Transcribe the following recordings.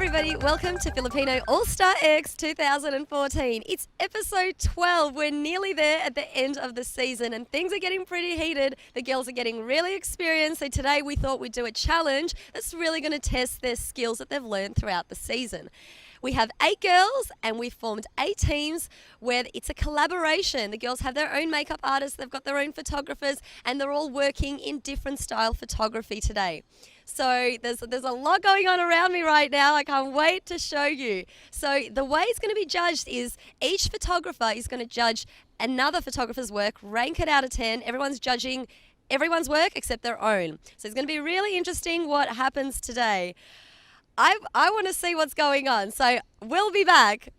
everybody, welcome to Filipino All-Star X 2014. It's episode 12. We're nearly there at the end of the season and things are getting pretty heated. The girls are getting really experienced, so today we thought we'd do a challenge that's really going to test their skills that they've learned throughout the season. We have 8 girls and we've formed 8 teams where it's a collaboration. The girls have their own makeup artists, they've got their own photographers, and they're all working in different style photography today. So there's a lot going on around me right now. I can't wait to show you. So the way it's going to be judged is each photographer is going to judge another photographer's work, rank it out of 10. Everyone's judging everyone's work except their own. So it's going to be really interesting what happens today. I want to see what's going on, so we'll be back.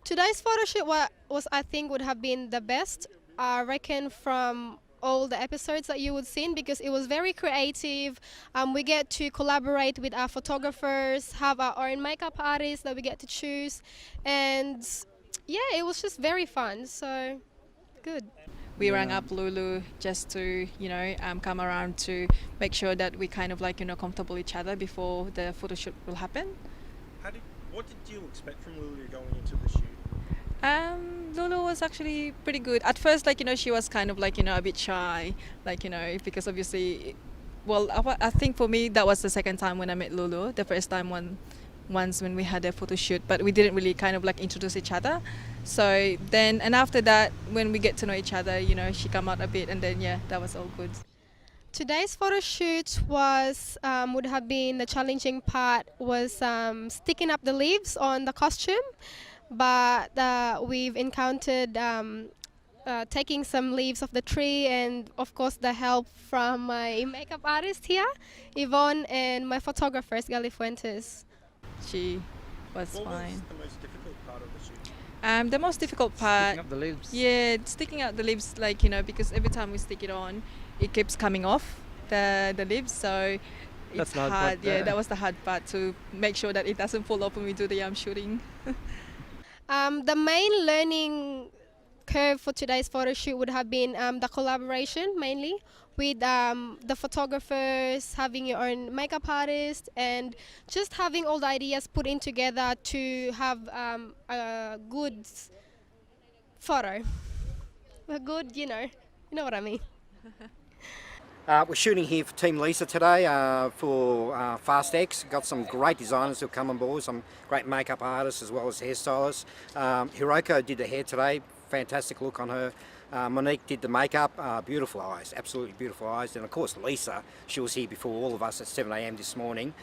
Today's photo shoot was I think would have been the best, I reckon, from all the episodes that you would seen, because it was very creative. We get to collaborate with our photographers, have our own makeup artists that we get to choose, and yeah, it was just very fun, so good. We rang up Lulu just to, come around to make sure that we kind of comfortable each other before the photo shoot will happen. What did you expect from Lulu going into the shoot? Lulu was actually pretty good. At first, she was kind of a bit shy, because obviously, I think for me that was the second time when I met Lulu. The first time once when we had a photo shoot, but we didn't really kind of introduce each other. So then, and after that, when we get to know each other, she come out a bit, and then that was all good. Today's photo shoot was would have been the challenging part was sticking up the leaves on the costume, but we've encountered taking some leaves off the tree, and of course the help from my makeup artist here, Yvonne, and my photographer, Gali Fuentes. She was fine. What was the most difficult part of the shoot? The most difficult part, Sticking up the leaves. Yeah, sticking out the leaves, because every time we stick it on, it keeps coming off the leaves, so it's That's not hard. good, yeah. That was the hard part, to make sure that it doesn't fall off when we do the shooting. The main learning curve for today's photo shoot would have been the collaboration, mainly with the photographers, having your own makeup artist, and just having all the ideas put in together to have a good photo. A good, you know what I mean. We're shooting here for Team Lisa today for FASX. Got some great designers who've come on board, some great makeup artists as well as hairstylists. Hiroko did the hair today, fantastic look on her. Monique did the makeup, beautiful eyes, absolutely beautiful eyes. And of course Lisa, she was here before all of us at 7 a.m. this morning.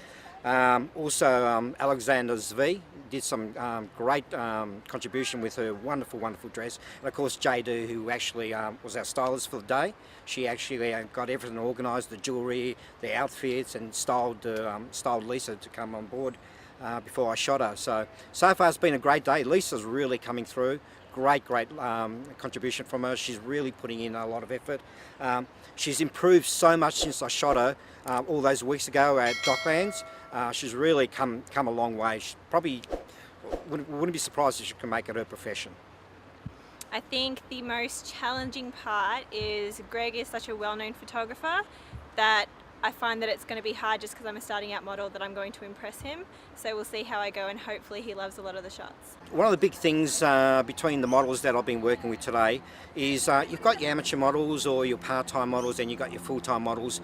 Also Alexander Zvi did some great contribution with her wonderful dress. And of course Jadu, who actually was our stylist for the day. She actually got everything organised, the jewellery, the outfits, and styled Lisa to come on board before I shot her. So far it's been a great day. Lisa's really coming through. Great contribution from her. She's really putting in a lot of effort. She's improved so much since I shot her all those weeks ago at Docklands. She's really come a long way. She probably wouldn't be surprised if she can make it her profession. I think the most challenging part is Greg is such a well-known photographer that I find that it's going to be hard, just because I'm a starting out model, that I'm going to impress him. So we'll see how I go, and hopefully he loves a lot of the shots. One of the big things between the models that I've been working with today is you've got your amateur models or your part-time models, and you've got your full-time models.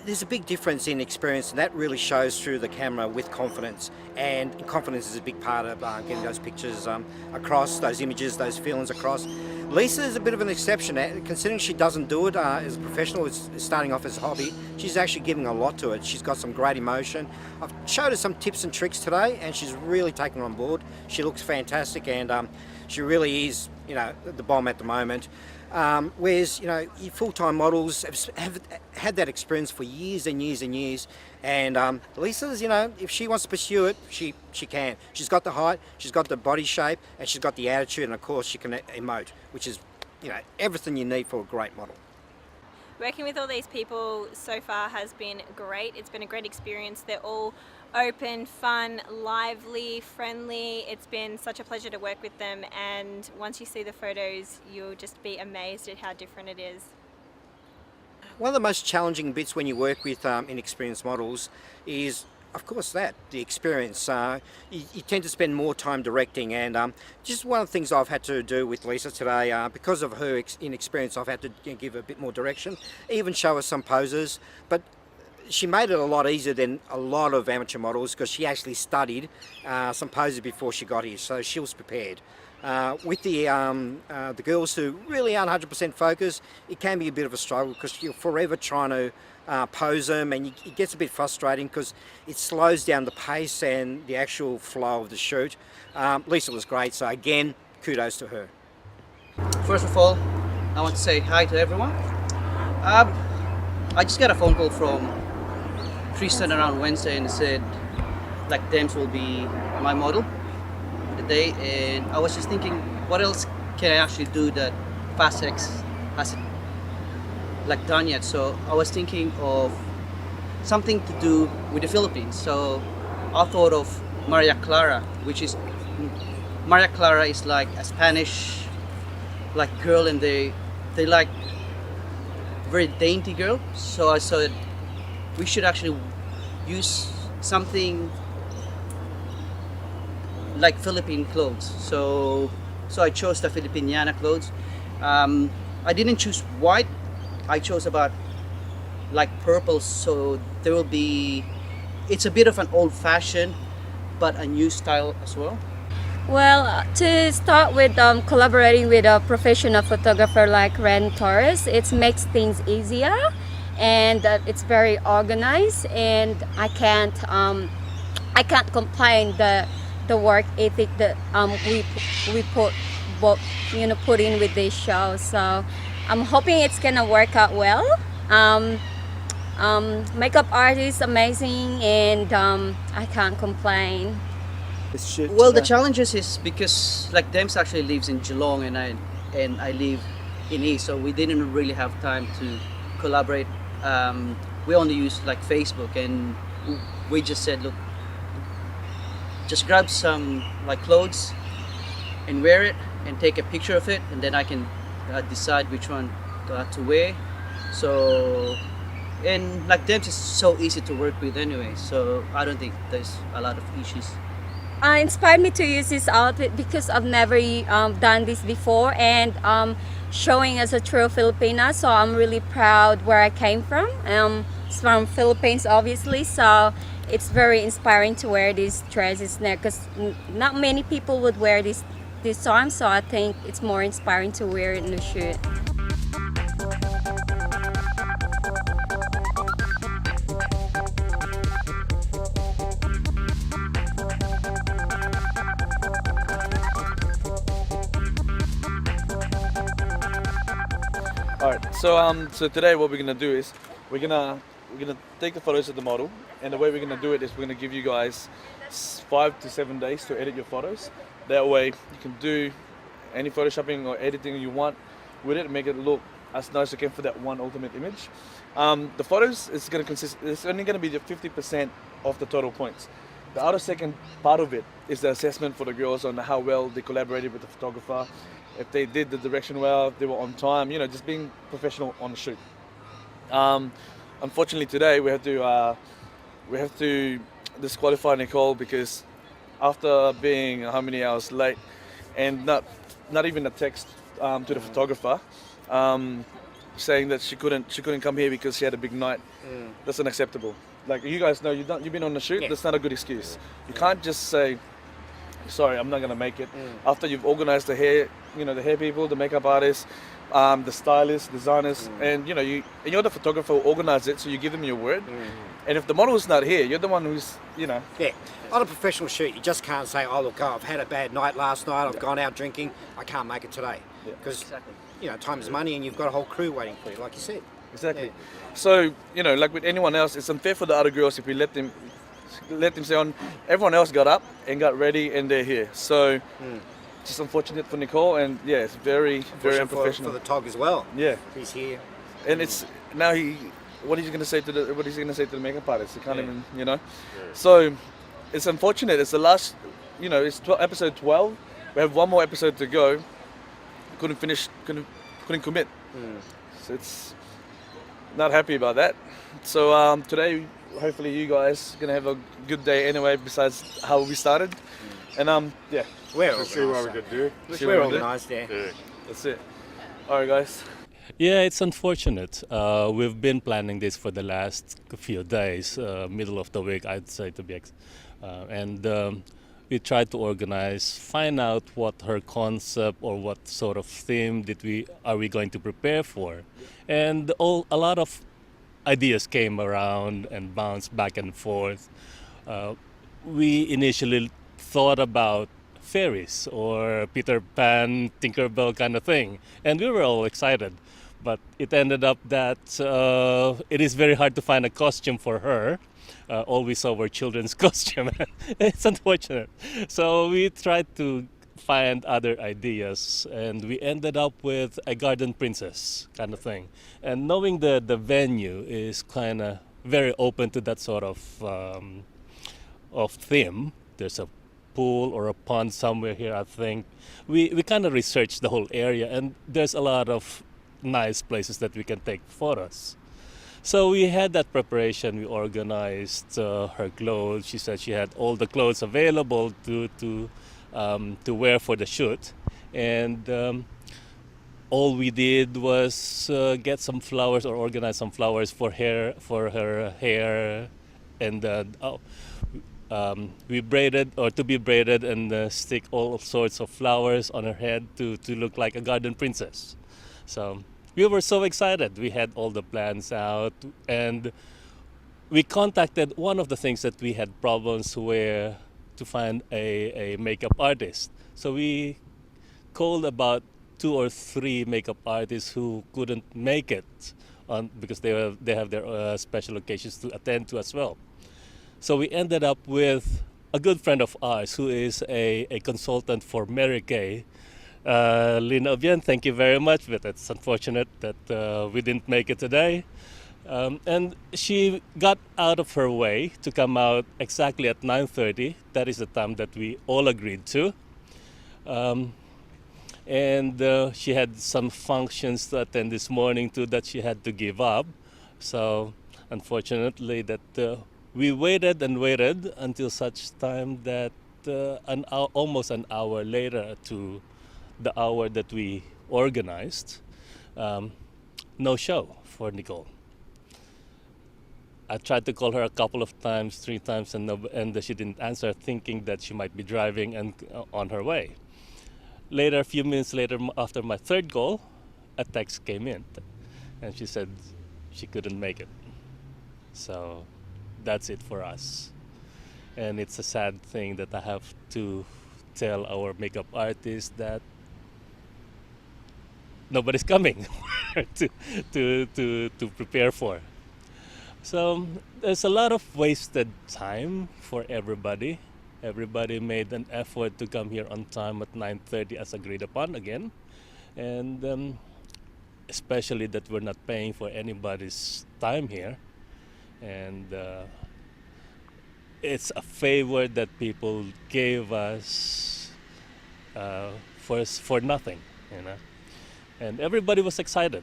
There's a big difference in experience, and that really shows through the camera with confidence. And confidence is a big part of getting those pictures across, those images, those feelings across. Lisa is a bit of an exception, considering she doesn't do it as a professional. It's starting off as a hobby. She's actually giving a lot to it. She's got some great emotion. I've showed her some tips and tricks today, and she's really taken it on board. She looks fantastic, and she really is, the bomb at the moment. Whereas, your full-time models have had that experience for years and years and years. And Lisa's, if she wants to pursue it, she can. She's got the height, she's got the body shape, and she's got the attitude, and of course she can emote, which is, everything you need for a great model. Working with all these people so far has been great. It's been a great experience. They're all open, fun, lively, friendly. It's been such a pleasure to work with them, and once you see the photos, you'll just be amazed at how different it is. One of the most challenging bits when you work with inexperienced models is Of course, the experience. You tend to spend more time directing, and just one of the things I've had to do with Lisa today, because of her inexperience, I've had to give her a bit more direction, even show her some poses. But she made it a lot easier than a lot of amateur models because she actually studied some poses before she got here, so she was prepared. With the girls who really aren't 100% focused, it can be a bit of a struggle because you're forever trying to pose them, and it gets a bit frustrating because it slows down the pace and the actual flow of the shoot. Lisa was great, so again, kudos to her. First of all, I want to say hi to everyone. I just got a phone call from Tristan around Wednesday and said like Dems will be my model today, and I was just thinking what else can I actually do that FASX hasn't like done yet. So I was thinking of something to do with the Philippines. So I thought of Maria Clara, which is Maria Clara is like a Spanish like girl, and they like very dainty girl. So I said we should actually use something like Philippine clothes. So I chose the Filipiniana clothes. I didn't choose white. I chose about like purple. So there will be. It's a bit of an old-fashioned, but a new style as well. Well, to start with collaborating with a professional photographer like Ren Torres, it makes things easier, and it's very organized, and I can't complain the work ethic that we put in with this show. So I'm hoping it's gonna work out well. Makeup artist amazing, and I can't complain. Well, the challenges is because like Dems actually lives in Geelong and I live in East, so we didn't really have time to collaborate. We only use like Facebook, and we just said, look, just grab some like clothes and wear it and take a picture of it, and then I can decide which one to wear. So, and like Dems is so easy to work with anyway, so I don't think there's a lot of issues. Inspired me to use this outfit because I've never done this before, and showing as a true Filipina, so I'm really proud where I came from. It's from Philippines, obviously, so it's very inspiring to wear these dresses now because not many people would wear this time, so I think it's more inspiring to wear it in the shoot. Alright, so today what we're gonna do is we're gonna take the photos of the model, and the way we're gonna do it is we're gonna give you guys 5 to 7 days to edit your photos. That way you can do any photoshopping or editing you want with it and make it look as nice as you can for that one ultimate image. The photos is gonna consist. It's only gonna be the 50% of the total points. The other second part of it is the assessment for the girls on how well they collaborated with the photographer, if they did the direction well, if they were on time, just being professional on the shoot. Unfortunately today we have to disqualify Nicole because after being how many hours late and not even a text to the photographer saying that she couldn't come here because she had a big night. That's unacceptable. Like you guys know, you've been on the shoot. That's not a good excuse. You can't just say, sorry, I'm not gonna make it. After you've organized the hair, the hair people, the makeup artists, the stylists, designers, and you're the photographer who organized it, so you give them your word. And if the model is not here, you're the one who's, Yeah. On a professional shoot, you just can't say, oh look, I've had a bad night last night, I've gone out drinking, I can't make it today. Because time is money, and you've got a whole crew waiting for you, like you said. Exactly. So, like with anyone else, it's unfair for the other girls if we let them stay on. Everyone else got up and got ready, and they're here. So, just unfortunate for Nicole, and it's very, very unprofessional for the Tog as well. Yeah, he's here, and it's now what is he going to say to the makeup artist? He can't even, So, it's unfortunate. It's the last, it's episode 12. We have one more episode to go. Couldn't commit. So it's not happy about that. So today hopefully you guys gonna have a good day anyway. Besides how we started, and yeah, We're Let's see what we could do. We're organised, yeah. that's it. All right, guys. Yeah, it's unfortunate. We've been planning this for the last few days, middle of the week, I'd say to be, and we tried to organize, find out what her concept or what sort of theme are we going to prepare for, and a lot of ideas came around and bounced back and forth. We initially thought about fairies or Peter Pan, Tinkerbell kind of thing, and we were all excited. But it ended up that it is very hard to find a costume for her. All we saw were children's costumes. It's unfortunate. So we tried to find other ideas, and we ended up with a garden princess kind of thing. And knowing the venue is kind of very open to that sort of theme. There's a pool or a pond somewhere here, I think. We kind of researched the whole area, and there's a lot of nice places that we can take photos. So we had that preparation. We organized her clothes. She said she had all the clothes available to wear for the shoot, and all we did was get some flowers or organize some flowers for her hair, and we braided or to be braided and stick all sorts of flowers on her head to look like a garden princess. So we were so excited. We had all the plans out, and we contacted one of the things that we had problems were to find a makeup artist. So we called about 2 or 3 makeup artists who couldn't make it because they have their special occasions to attend to as well. So we ended up with a good friend of ours who is a consultant for Mary Kay. Lina Obien, thank you very much, but it's unfortunate that we didn't make it today. And she got out of her way to come out exactly at 9:30. That is the time that we all agreed to. And she had some functions to attend this morning too that she had to give up. So unfortunately that we waited and waited until such time that almost an hour later to the hour that we organized, no show for Nicole. I tried to call her a couple of times, 3 times, and she didn't answer, thinking that she might be driving and on her way. Later, a few minutes later, after my 3rd call, a text came in, and she said she couldn't make it. So that's it for us. And it's a sad thing that I have to tell our makeup artist that nobody's coming to prepare for. So there's a lot of wasted time for everybody. Everybody made an effort to come here on time at 9:30 as agreed upon again. And especially that we're not paying for anybody's time here. And it's a favor that people gave us for nothing, you know. And everybody was excited,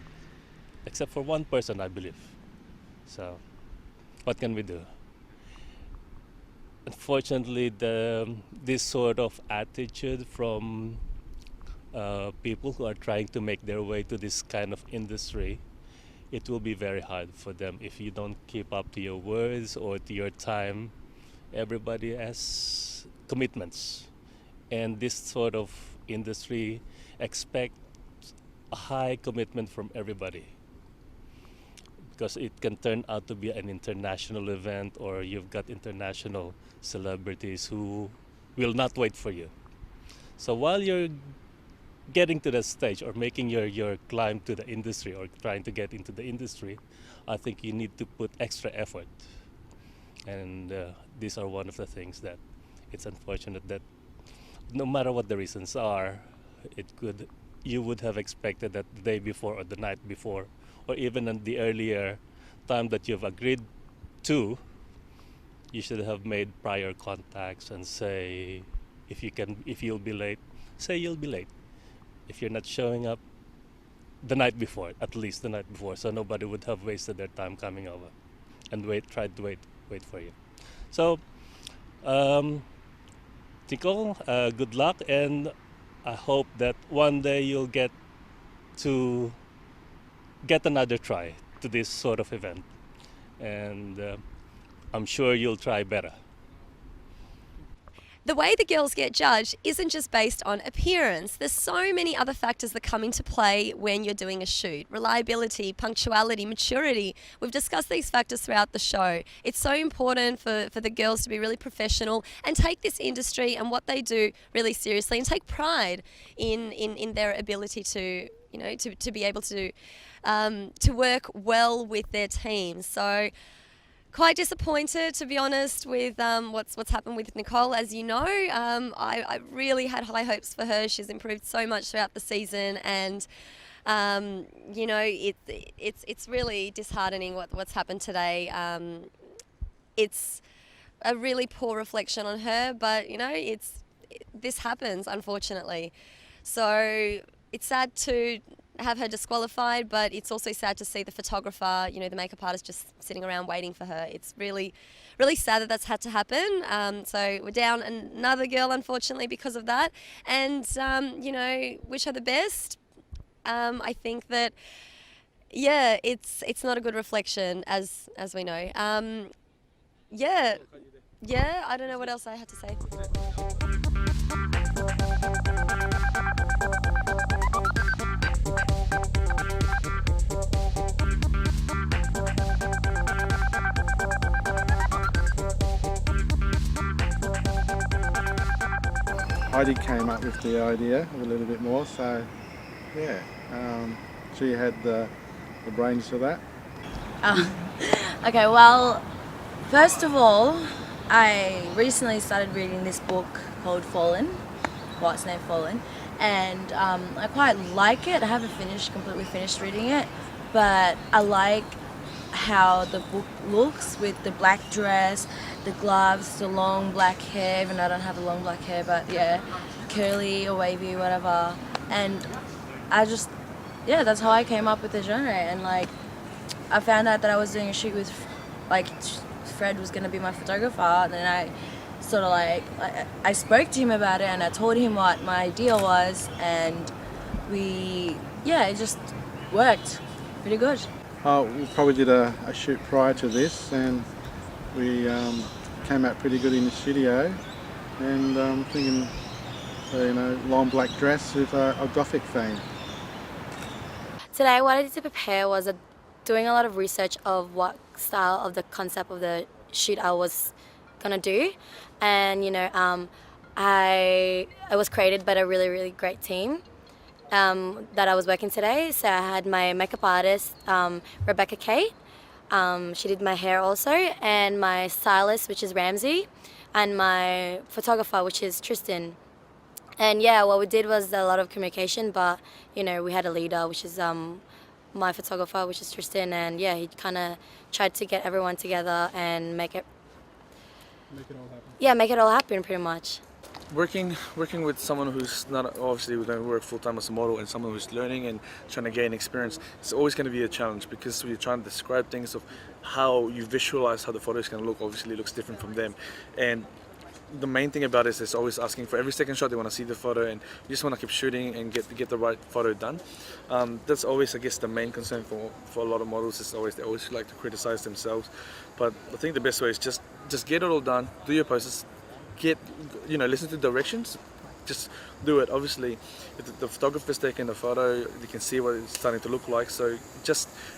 except for one person, I believe. So, what can we do? Unfortunately, this sort of attitude from people who are trying to make their way to this kind of industry, it will be very hard for them if you don't keep up to your words or to your time. Everybody has commitments, and this sort of industry expects a high commitment from everybody, because it can turn out to be an international event, or you've got international celebrities who will not wait for you. So while you're getting to that stage or making your climb to the industry or trying to get into the industry, I think you need to put extra effort. And these are one of the things that it's unfortunate that no matter what the reasons are, you would have expected that the day before or the night before, or even in the earlier time that you've agreed to, you should have made prior contacts and say, if you'll be late, say you'll be late. If you're not showing up, the night before, at least the night before, so nobody would have wasted their time coming over and tried to wait wait for you. So, Nicole, good luck, and I hope that one day you'll get to get another try to this sort of event, and I'm sure you'll try better. The way the girls get judged isn't just based on appearance. There's so many other factors that come into play when you're doing a shoot. Reliability, punctuality, maturity. We've discussed these factors throughout the show. It's so important for the girls to be really professional and take this industry and what they do really seriously, and take pride in their ability to, you know, to be able to work well with their team. So quite disappointed, to be honest, with what's happened with Nicole. As you know, I really had high hopes for her. She's improved so much throughout the season, and you know, it's really disheartening what's happened today. It's a really poor reflection on her, but you know, this happens, unfortunately. So it's sad to have her disqualified, but it's also sad to see the photographer, you know, the makeup artist, just sitting around waiting for her. It's really, really sad that that's had to happen. So we're down another girl, unfortunately, because of that. And, you know, wish her the best. I think that, yeah, it's not a good reflection, as we know. Yeah, I don't know what else I had to say. Heidi came up with the idea a little bit more, so yeah, she had the brains for that. Okay, well, first of all, I recently started reading this book called Fallen, well, it's named Fallen, and I quite like it. I haven't completely finished reading it, but I like how the book looks with the black dress, the gloves, the long black hair, even though I don't have the long black hair, but yeah, curly or wavy, whatever. And I just, yeah, that's how I came up with the genre. And like, I found out that I was doing a shoot with, like, Fred was gonna be my photographer, and then I sort of I spoke to him about it, and I told him what my idea was, and it just worked pretty good. We probably did a shoot prior to this, and we came out pretty good in the studio, and thinking, you know, long black dress with a gothic theme. Today what I did to prepare was doing a lot of research of what style of the concept of the shoot I was gonna do, and you know, I was created by a really, really great team that I was working today. So I had my makeup artist, Rebecca Kate. She did my hair also, and my stylist, which is Ramsey, and my photographer, which is Tristan. And yeah, what we did was a lot of communication, but you know, we had a leader, which is my photographer, which is Tristan, and yeah, he kind of tried to get everyone together and make it all happen. Yeah, make it all happen, pretty much. Working with someone who's not obviously we don't work full time as a model, and someone who's learning and trying to gain experience, it's always going to be a challenge, because we're trying to describe things of how you visualize how the photo is going to look. Obviously, it looks different from them, and the main thing about it is always asking for every second shot. They want to see the photo, and you just want to keep shooting and get the right photo done. That's always, I guess, the main concern for a lot of models. Is always they always like to criticize themselves, but I think the best way is just get it all done. Do your poses. Listen to directions, just do it. Obviously, if the photographer's taking the photo, you can see what it's starting to look like. So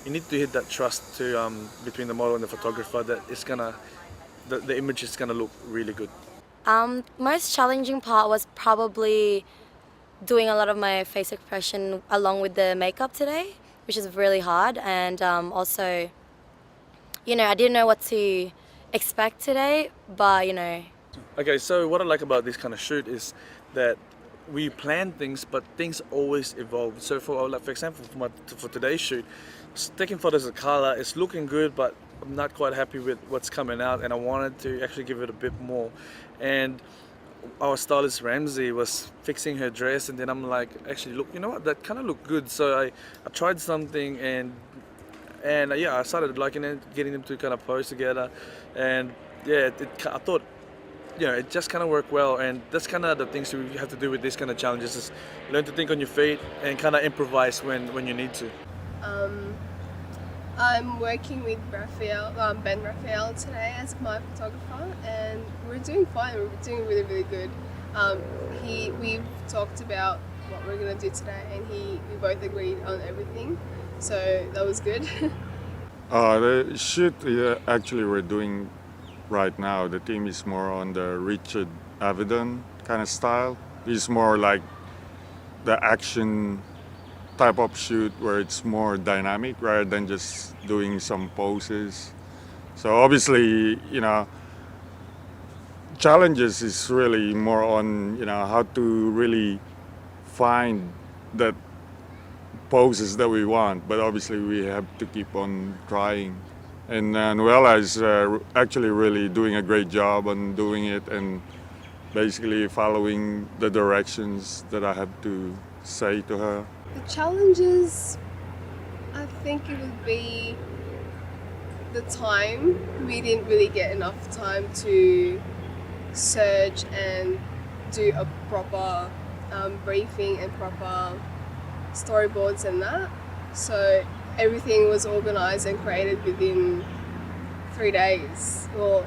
you need to hit that trust to between the model and the photographer that it's the image is gonna look really good. Most challenging part was probably doing a lot of my face expression along with the makeup today, which is really hard, and also, you know, I didn't know what to expect today, but you know. Okay, so what I like about this kind of shoot is that we plan things, but things always evolve. So for example, for today's shoot, taking photos of Carla, it's looking good, but I'm not quite happy with what's coming out, and I wanted to actually give it a bit more. And our stylist Ramsey was fixing her dress, and then I'm like, actually, look, you know what, that kind of looked good. So I tried something, and And yeah, I started liking it, getting them to kind of pose together, and yeah, I thought, it just kind of worked well, and that's kind of the things you have to do with these kind of challenges, is learn to think on your feet and kind of improvise when you need to. I'm working with Ben Raphael today as my photographer, and we're doing fine. We're doing really, really good. We've talked about what we're gonna do today, and we both agreed on everything, so that was good. The shoot actually we're doing right now, the team is more on the Richard Avedon kind of style. It's more like the action type of shoot where it's more dynamic rather than just doing some poses. So obviously, challenges is really more on, how to really find that poses that we want, but obviously we have to keep on trying. And Noella is actually really doing a great job on doing it and basically following the directions that I have to say to her. The challenges, I think it would be the time. We didn't really get enough time to search and do a proper briefing and proper storyboards and that. So everything was organised and created within 3 days. Well,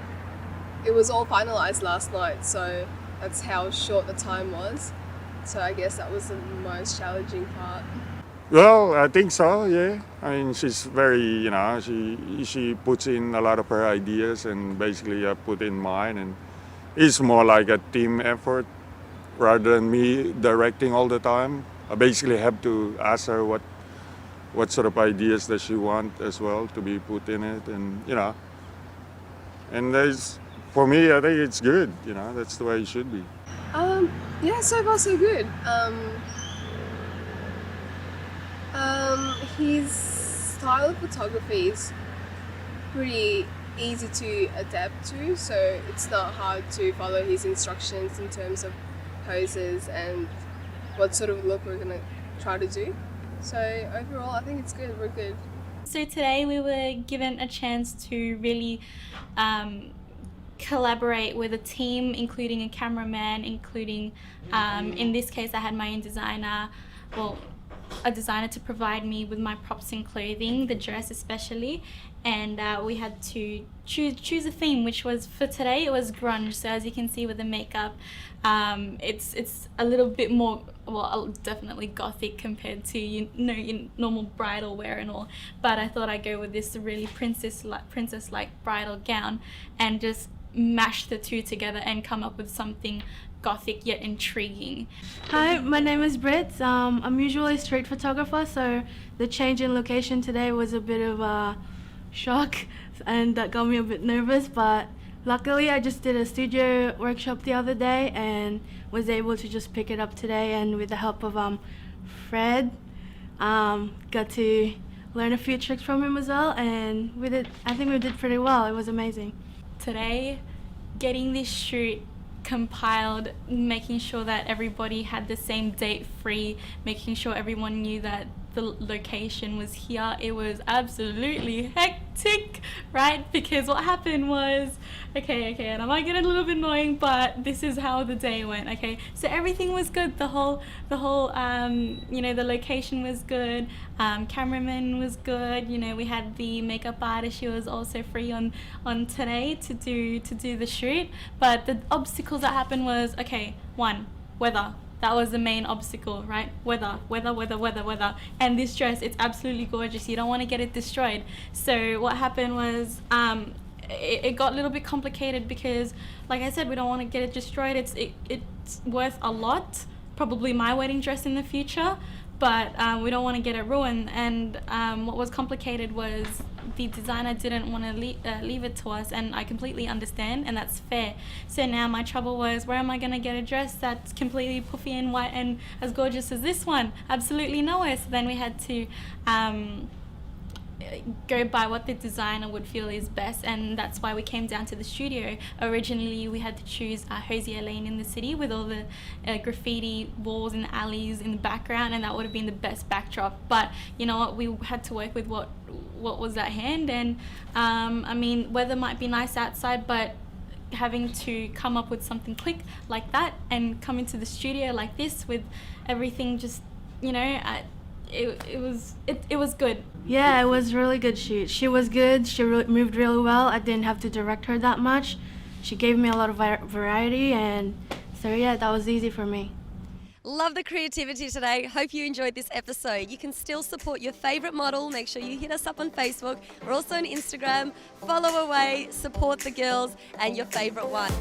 it was all finalised last night, so that's how short the time was. So I guess that was the most challenging part. Well, I think so, yeah. I mean, she's very, she puts in a lot of her ideas and basically I put in mine, and it's more like a team effort rather than me directing all the time. I basically have to ask her what sort of ideas does she want as well to be put in it, and and for me, I think it's good. That's the way it should be. Yeah, so far so good. His style of photography is pretty easy to adapt to, so it's not hard to follow his instructions in terms of poses and what sort of look we're gonna try to do. So overall, I think it's good. We're good. So today we were given a chance to really collaborate with a team, including a cameraman, including in this case I had my own designer, a designer to provide me with my props and clothing, the dress especially, and we had to choose a theme, which was, for today, it was grunge. So as you can see with the makeup, it's a little bit more, definitely gothic compared to your normal bridal wear and all, but I thought I'd go with this really princess-like bridal gown and just mash the two together and come up with something gothic yet intriguing. Hi, my name is Britt. I'm usually a street photographer, so the change in location today was a bit of a shock and that got me a bit nervous, but luckily I just did a studio workshop the other day and was able to just pick it up today, and with the help of Fred, got to learn a few tricks from him as well, and I think we did pretty well. It was amazing. Today, getting this shoot compiled, making sure that everybody had the same date free, making sure everyone knew that the location was here. It was absolutely hectic, right? Because what happened was, and I might get a little bit annoying, but this is how the day went, okay? So everything was good. The whole the location was good. Cameraman was good. We had the makeup artist. She was also free on today to do the shoot. But the obstacles that happened was, one, weather. That was the main obstacle, right? Weather. And this dress, it's absolutely gorgeous. You don't want to get it destroyed. So what happened was, it got a little bit complicated because, like I said, we don't want to get it destroyed. It's worth a lot, probably my wedding dress in the future, but we don't want to get it ruined. And what was complicated was the designer didn't want to leave it to us, and I completely understand, and that's fair. So now my trouble was, where am I going to get a dress that's completely puffy and white and as gorgeous as this one? Absolutely nowhere. So then we had to go by what the designer would feel is best, and that's why we came down to the studio. Originally we had to choose Hosier Lane in the city with all the graffiti walls and alleys in the background, and that would have been the best backdrop, but you know what, we had to work with what was at hand. And I mean, weather might be nice outside, but having to come up with something quick like that and come into the studio like this with everything just, you know, it was good. Yeah, it was really good shoot. She was good. She moved really well. I didn't have to direct her that much. She gave me a lot of variety, and so yeah, that was easy for me. Love the creativity today. Hope you enjoyed this episode. You can still support your favourite model. Make sure you hit us up on Facebook. We're also on Instagram. Follow away, support the girls and your favourite one.